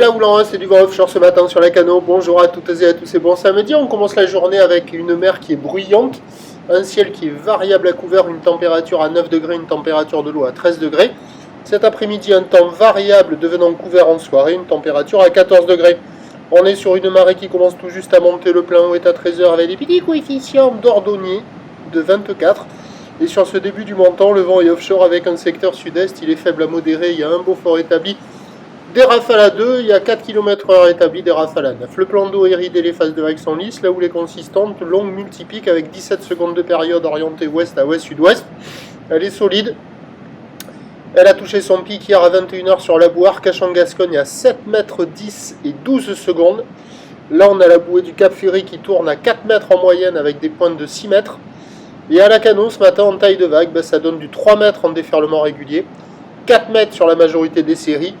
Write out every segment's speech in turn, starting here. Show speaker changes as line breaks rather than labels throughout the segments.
la Houlan, c'est du vent offshore ce matin sur la Cano. Bonjour à toutes et à tous, c'est bon samedi. On commence la journée avec une mer qui est bruyante, un ciel qui est variable à couvert, une température à 9 degrés, une température de l'eau à 13 degrés. Cet après-midi, un temps variable devenant couvert en soirée, une température à 14 degrés. On est sur une marée qui commence tout juste à monter, le plein eau est à 13h avec des petits coefficients d'ordonnier de 24. Et sur ce début du montant, le vent est offshore avec un secteur sud-est, il est faible à modéré, il y a un beau fort établi. Des rafales à 2, il y a 4 km/h établi, des rafales à 9. Le plan d'eau est ridé, les phases de vagues sont lisses, là où les consistantes, longues, multipiques, avec 17 secondes de période orientée ouest à ouest-sud-ouest. Elle est solide. Elle a touché son pic hier à 21h sur la bouée Arcachon-Gascogne à 7 mètres 10 et 12 secondes. Là, on a la bouée du Cap Ferry qui tourne à 4 mètres en moyenne avec des pointes de 6 mètres. Et à la Cano, ce matin, en taille de vague, ça donne du 3 mètres en déferlement régulier, 4 mètres sur la majorité des séries.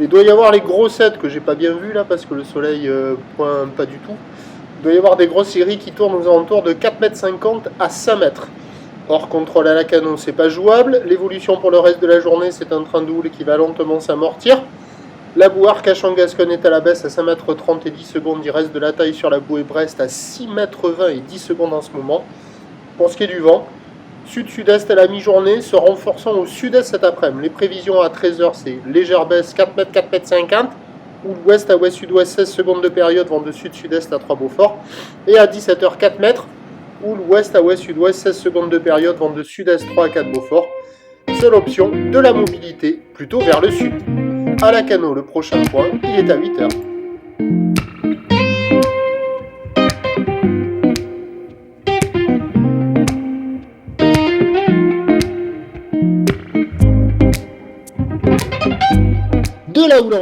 Il doit y avoir les gros sets que j'ai pas bien vu là parce que le soleil pointe pas du tout. Il doit y avoir des grosses séries qui tournent aux alentours de 4,50 m à 5 mètres. Hors contrôle à la Cano, c'est pas jouable. L'évolution pour le reste de la journée, c'est un train de houle qui va lentement s'amortir. La bouée Arcachon-Gascogne est à la baisse à 5 mètres 30 et 10 secondes. Il reste de la taille sur la bouée Brest à 6 mètres 20 et 10 secondes en ce moment. Pour ce qui est du vent, sud-sud-est à la mi-journée, se renforçant au sud-est cet après-midi. Les prévisions à 13h, c'est légère baisse, 4 mètres, 4 mètres 50. Ou l'ouest à ouest-sud-ouest, 16 secondes de période, vent de sud-sud-est à 3 Beaufort. Et à 17h, 4 mètres. Ou l'ouest à ouest-sud-ouest, 16 secondes de période, vent de sud-est 3 à 4 Beaufort. Seule option de la mobilité, plutôt vers le sud. À la Cano, le prochain point, il est à 8h. De la Houlan.